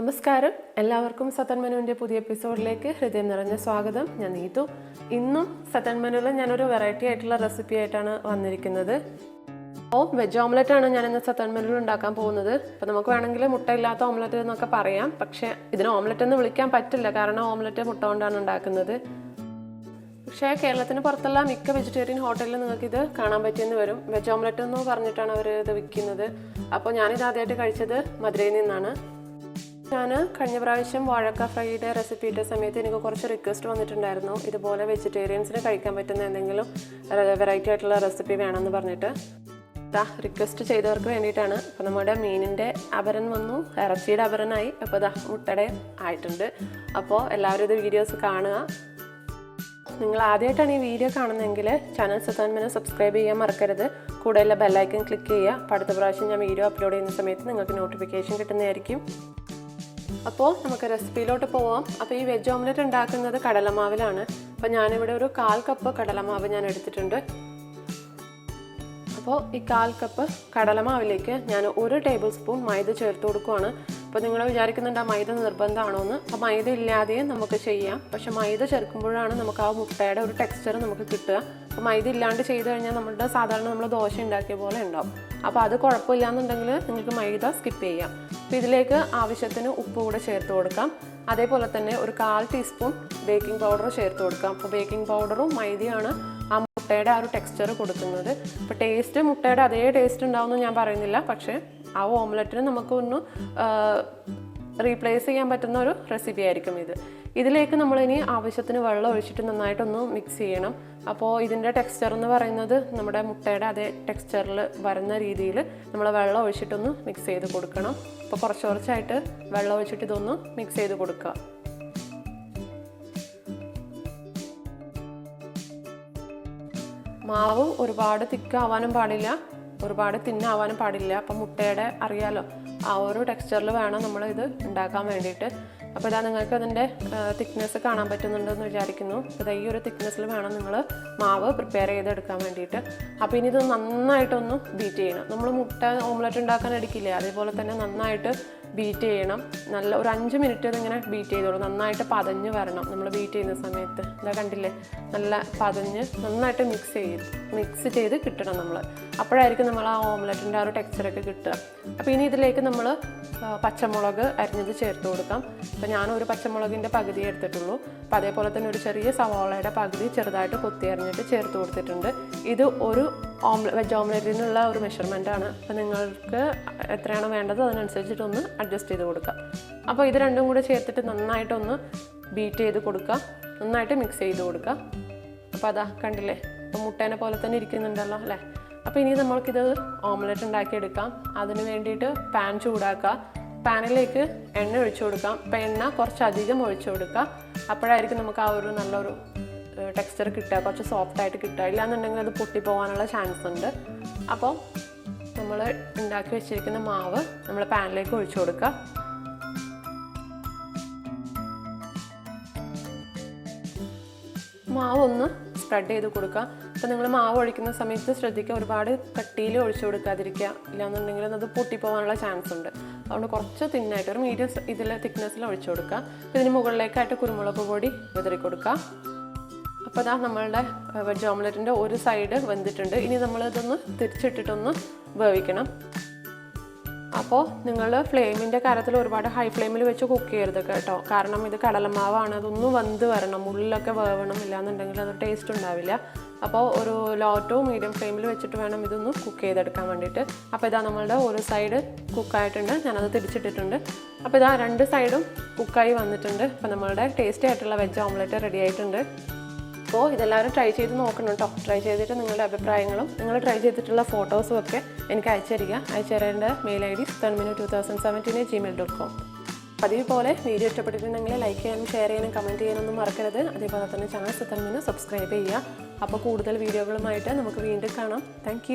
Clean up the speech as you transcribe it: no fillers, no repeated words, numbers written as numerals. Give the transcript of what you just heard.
നമസ്കാരം, എല്ലാവർക്കും സതൻ മെനുവിൻ്റെ പുതിയ എപ്പിസോഡിലേക്ക് ഹൃദയം നിറഞ്ഞ സ്വാഗതം. ഞാൻ നീതു. ഇന്നും സതൻ മെനുവിൽ ഞാനൊരു വെറൈറ്റി ആയിട്ടുള്ള റെസിപ്പി ആയിട്ടാണ് വന്നിരിക്കുന്നത്. വെജ് ഓംലെറ്റ് ആണ് ഞാൻ ഇന്ന് സതൻ മെനുവിൽ ഉണ്ടാക്കാൻ പോകുന്നത്. അപ്പോൾ നമുക്ക് വേണമെങ്കിൽ മുട്ടയില്ലാത്ത ഓംലെറ്റ് എന്നൊക്കെ പറയാം, പക്ഷേ ഇതിന് ഓംലെറ്റ് എന്ന് വിളിക്കാൻ പറ്റില്ല, കാരണം ഓംലെറ്റ് മുട്ട കൊണ്ടാണ് ഉണ്ടാക്കുന്നത്. പക്ഷേ കേരളത്തിന് പുറത്തുള്ള മിക്ക വെജിറ്റേറിയൻ ഹോട്ടലിൽ നിങ്ങൾക്കിത് കാണാൻ പറ്റിയെന്ന് വരും. വെജ് ഓംലെറ്റ് എന്ന് പറഞ്ഞിട്ടാണ് അവർ ഇത് വിൽക്കുന്നത്. അപ്പോൾ ഞാനിത് ആദ്യമായിട്ട് കഴിച്ചത് മധുരയിൽ നിന്നാണ്. ഞാൻ കഴിഞ്ഞ പ്രാവശ്യം വാഴക്ക ഫ്രൈയുടെ റെസിപ്പി ഇട്ട സമയത്ത് എനിക്ക് കുറച്ച് റിക്വസ്റ്റ് വന്നിട്ടുണ്ടായിരുന്നു, ഇതുപോലെ വെജിറ്റേറിയൻസിന് കഴിക്കാൻ പറ്റുന്ന എന്തെങ്കിലും വെറൈറ്റി ആയിട്ടുള്ള റെസിപ്പി വേണമെന്ന് പറഞ്ഞിട്ട്. റിക്വസ്റ്റ് ചെയ്തവർക്ക് വേണ്ടിയിട്ടാണ്. അപ്പോൾ നമ്മുടെ മീനിൻ്റെ അപരൻ വന്നു, ഇറച്ചിയുടെ അപരനായി, അപ്പോൾ മുട്ടയുടെ ആയിട്ടുണ്ട്. അപ്പോൾ എല്ലാവരും ഇത് വീഡിയോസ് കാണുക. നിങ്ങൾ ആദ്യമായിട്ടാണ് ഈ വീഡിയോ കാണുന്നതെങ്കിൽ ചാനൽ സതൻ മെനു സബ്സ്ക്രൈബ് ചെയ്യാൻ മറക്കരുത്. കൂടെയുള്ള ബെല്ലൈക്കൺ ക്ലിക്ക് ചെയ്യുക. അപ്പോൾ അടുത്ത പ്രാവശ്യം ഞാൻ വീഡിയോ അപ്ലോഡ് ചെയ്യുന്ന സമയത്ത് നിങ്ങൾക്ക് നോട്ടിഫിക്കേഷൻ കിട്ടുന്നതായിരിക്കും. അപ്പോൾ നമുക്ക് റെസിപ്പിയിലോട്ട് പോവാം. അപ്പോൾ ഈ വെജ് ഓംലെറ്റ് ഉണ്ടാക്കുന്നത് കടലമാവിലാണ്. അപ്പോൾ ഞാനിവിടെ ഒരു 1/4 കപ്പ് കടലമാവ് ഞാൻ എടുത്തിട്ടുണ്ട്. അപ്പോൾ ഈ 1/4 കപ്പ് കടലമാവിലേക്ക് ഞാൻ 1 ടേബിൾ സ്പൂൺ മൈദ ചേർത്ത് കൊടുക്കുകയാണ്. അപ്പോൾ നിങ്ങൾ വിചാരിക്കുന്നുണ്ട് ആ മൈദ നിർബന്ധമാണോ എന്ന്. അപ്പോൾ മൈദ ഇല്ലാതെയും നമുക്ക് ചെയ്യാം, പക്ഷേ മൈദ ചേർക്കുമ്പോഴാണ് നമുക്ക് ആ മുട്ടയുടെ ഒരു ടെക്സ്ചർ നമുക്ക് കിട്ടുക. അപ്പോൾ മൈദ ഇല്ലാണ്ട് ചെയ്ത് കഴിഞ്ഞാൽ നമ്മളുടെ സാധാരണ നമ്മൾ ദോശ ഉണ്ടാക്കിയ പോലെ ഉണ്ടാവും. അപ്പോൾ അത് കുഴപ്പമില്ല എന്നുണ്ടെങ്കിൽ നിങ്ങൾക്ക് മൈദ സ്കിപ്പ് ചെയ്യാം. അപ്പോൾ ഇതിലേക്ക് ആവശ്യത്തിന് ഉപ്പ് കൂടെ ചേർത്ത് കൊടുക്കാം. അതേപോലെ തന്നെ ഒരു 1/4 ടീസ്പൂൺ ബേക്കിംഗ് പൗഡർ ചേർത്ത് കൊടുക്കാം. അപ്പോൾ ബേക്കിംഗ് പൗഡറും മൈദയാണ് ആ മുട്ടയുടെ ആ ഒരു ടെക്സ്ചർ കൊടുക്കുന്നത്. അപ്പോൾ ടേസ്റ്റ് മുട്ടയുടെ അതേ ടേസ്റ്റ് ഉണ്ടാവുമെന്ന് ഞാൻ പറയുന്നില്ല, പക്ഷേ ആ ഓംലെറ്റിന് നമുക്കൊന്ന് റീപ്ലേസ് ചെയ്യാൻ പറ്റുന്ന ഒരു റെസിപ്പി ആയിരിക്കും ഇത്. ഇതിലേക്ക് നമ്മളിനി ആവശ്യത്തിന് വെള്ളം ഒഴിച്ചിട്ട് നന്നായിട്ടൊന്ന് മിക്സ് ചെയ്യണം. അപ്പോൾ ഇതിൻ്റെ ടെക്സ്ചർ എന്ന് പറയുന്നത് നമ്മുടെ മുട്ടയുടെ അതേ ടെക്സ്ചറിൽ വരുന്ന രീതിയിൽ നമ്മൾ വെള്ളം ഒഴിച്ചിട്ടൊന്ന് മിക്സ് ചെയ്ത് കൊടുക്കണം. അപ്പോൾ കുറച്ചായിട്ട് വെള്ളം ഒഴിച്ചിട്ട് ഇതൊന്ന് മിക്സ് ചെയ്ത് കൊടുക്കുക. മാവ് ഒരുപാട് തിക്കാവാനും പാടില്ല, ഒരുപാട് തിന്നാവാനും പാടില്ല. അപ്പം മുട്ടയുടെ അറിയാലോ ആ ഒരു ടെക്സ്ചറിൽ വേണം നമ്മൾ ഇത് ഉണ്ടാക്കാൻ വേണ്ടിയിട്ട്. അപ്പോൾ ഇതാ നിങ്ങൾക്ക് അതിൻ്റെ തിക്നെസ് കാണാൻ പറ്റുന്നുണ്ടെന്ന് വിചാരിക്കുന്നു. അപ്പോൾ ഈ ഒരു തിക്നെസ്സിൽ വേണം നിങ്ങൾ മാവ് പ്രിപ്പയർ ചെയ്തെടുക്കാൻ വേണ്ടിയിട്ട്. അപ്പോൾ ഇനി ഇത് നന്നായിട്ടൊന്ന് ബീറ്റ് ചെയ്യണം. നമ്മൾ മുട്ട ഓംലെറ്റ് ഉണ്ടാക്കാൻ എടുക്കില്ലേ, അതേപോലെ തന്നെ നന്നായിട്ട് ബീറ്റ് ചെയ്യണം. നല്ല ഒരു 5 മിനിറ്റ് ഇതിങ്ങനെ ബീറ്റ് ചെയ്തോളൂ. നന്നായിട്ട് പതഞ്ഞ് വരണം നമ്മൾ ബീറ്റ് ചെയ്യുന്ന സമയത്ത്. ഇതാ കണ്ടില്ലേ, നല്ല പതഞ്ഞ് നന്നായിട്ട് മിക്സ് ചെയ്ത് കിട്ടണം നമ്മൾ. അപ്പോഴായിരിക്കും നമ്മൾ ആ ഓംലെറ്റിൻ്റെ ആ ഒരു ടെക്സ്ചറൊക്കെ കിട്ടുക. അപ്പോൾ ഇനി ഇതിലേക്ക് നമ്മൾ പച്ചമുളക് അരിഞ്ഞത് ചേർത്ത് കൊടുക്കാം. അപ്പോൾ ഞാനൊരു പച്ചമുളകിൻ്റെ പകുതി എടുത്തിട്ടുള്ളൂ. അപ്പോൾ അതേപോലെ തന്നെ ഒരു ചെറിയ സവാളയുടെ പകുതി ചെറുതായിട്ട് കൊത്തി അരിഞ്ഞിട്ട് ചേർത്ത് കൊടുത്തിട്ടുണ്ട്. ഇത് ഒരു വെജ് ഓംലെറ്റിനുള്ള ഒരു മെഷർമെൻറ്റാണ്. അപ്പോൾ നിങ്ങൾക്ക് എത്രയാണോ വേണ്ടത് അതിനനുസരിച്ചിട്ടൊന്ന് അഡ്ജസ്റ്റ് ചെയ്ത് കൊടുക്കുക. അപ്പോൾ ഇത് രണ്ടും കൂടെ ചേർത്തിട്ട് നന്നായിട്ടൊന്ന് ബീറ്റ് ചെയ്ത് കൊടുക്കുക, നന്നായിട്ട് മിക്സ് ചെയ്ത് കൊടുക്കുക. അപ്പോൾ അതാ കണ്ടില്ലേ, അപ്പോൾ മുട്ടേനെ പോലെ തന്നെ ഇരിക്കുന്നുണ്ടല്ലോ അല്ലേ. അപ്പോൾ ഇനി നമ്മൾക്കിത് ഓംലെറ്റ് ഉണ്ടാക്കിയെടുക്കാം. അതിന് വേണ്ടിയിട്ട് പാൻ ചൂടാക്കുക. പാനിലേക്ക് എണ്ണ ഒഴിച്ചു കൊടുക്കാം. അപ്പോൾ എണ്ണ കുറച്ചധികം ഒഴിച്ചു കൊടുക്കുക. അപ്പോഴായിരിക്കും നമുക്ക് ആ ഒരു നല്ലൊരു ടെക്സ്ചർ കിട്ടുക, കുറച്ച് സോഫ്റ്റായിട്ട് കിട്ടുക. ഇല്ലാന്നുണ്ടെങ്കിൽ അത് പൊട്ടിപ്പോകാനുള്ള ചാൻസ് ഉണ്ട്. അപ്പോൾ നമ്മൾ ഉണ്ടാക്കി വെച്ചിരിക്കുന്ന മാവ് നമ്മൾ പാനിലേക്ക് ഒഴിച്ചു കൊടുക്കുക. മാവ് ഒന്ന് സ്പ്രെഡ് ചെയ്ത് കൊടുക്കുക. അപ്പോൾ നിങ്ങൾ മാവ് ഒഴിക്കുന്ന സമയത്ത് ശ്രദ്ധിക്കുക, ഒരുപാട് കട്ടിയിൽ ഒഴിച്ചു കൊടുക്കാതിരിക്കുക, ഇല്ലാന്നുണ്ടെങ്കിൽ അത് പൊട്ടിപ്പോകാനുള്ള ചാൻസ് ഉണ്ട്. അതുകൊണ്ട് കുറച്ച് തിന്നായിട്ട് ഒരു മീഡിയം ഇതിൽ തിക്നെസ്സിൽ ഒഴിച്ചു കൊടുക്കുക. ഇതിന് മുകളിലേക്കായിട്ട് കുരുമുളക് പൊടി വിതറി കൊടുക്കുക. അപ്പോൾ അതാ നമ്മളുടെ വെജ് ഓംലെറ്റിൻ്റെ ഒരു സൈഡ് വെന്തിട്ടുണ്ട്. ഇനി നമ്മളിതൊന്ന് തിരിച്ചിട്ടിട്ടൊന്ന് വേവിക്കണം. അപ്പോൾ നിങ്ങൾ ഫ്ലെയിമിൻ്റെ കാര്യത്തിൽ ഒരുപാട് ഹൈ ഫ്ലെയിമിൽ വെച്ച് കുക്ക് ചെയ്യരുത് കേട്ടോ, കാരണം ഇത് കടലമാവാണ്, അതൊന്നും വെന്ത് വരണം, ഉള്ളിലൊക്കെ വേവണം, ഇല്ലാന്നുണ്ടെങ്കിൽ അത് ടേസ്റ്റ് ഉണ്ടാവില്ല. അപ്പോൾ ഒരു ലോ ടു മീഡിയം ഫ്ലെയിമിൽ വെച്ചിട്ട് വേണം ഇതൊന്ന് കുക്ക് ചെയ്തെടുക്കാൻ വേണ്ടിയിട്ട്. അപ്പോൾ ഇതാ നമ്മളുടെ ഒരു സൈഡ് കുക്കായിട്ടുണ്ട്, ഞാനത് തിരിച്ചിട്ടിട്ടുണ്ട്. അപ്പോൾ ഇതാ 2 സൈഡും കുക്കായി വന്നിട്ടുണ്ട്. അപ്പോൾ നമ്മളുടെ ടേസ്റ്റി ആയിട്ടുള്ള വെജ് ഓംലെറ്റ് റെഡി ആയിട്ടുണ്ട്. അപ്പോൾ ഇതെല്ലാവരും ട്രൈ ചെയ്ത് നോക്കണം കേട്ടോ. ട്രൈ ചെയ്തിട്ട് നിങ്ങളുടെ അഭിപ്രായങ്ങളും നിങ്ങൾ ട്രൈ ചെയ്തിട്ടുള്ള ഫോട്ടോസും ഒക്കെ എനിക്ക് അയച്ചു തരേണ്ട മെയിൽ ID satanmenu2017@gmail.com. പതിവ് പോലെ വീഡിയോ ഇഷ്ടപ്പെട്ടിട്ടുണ്ടെങ്കിൽ ലൈക്ക് ചെയ്യാനും ഷെയർ ചെയ്യാനും കമൻറ്റ് ചെയ്യാനൊന്നും മറക്കരുത്. അതേപോലെ തന്നെ ചാനൽ സതൻ മെനു സബ്സ്ക്രൈബ് ചെയ്യുക. അപ്പോൾ കൂടുതൽ വീഡിയോകളുമായിട്ട് നമുക്ക് വീണ്ടും കാണാം. താങ്ക്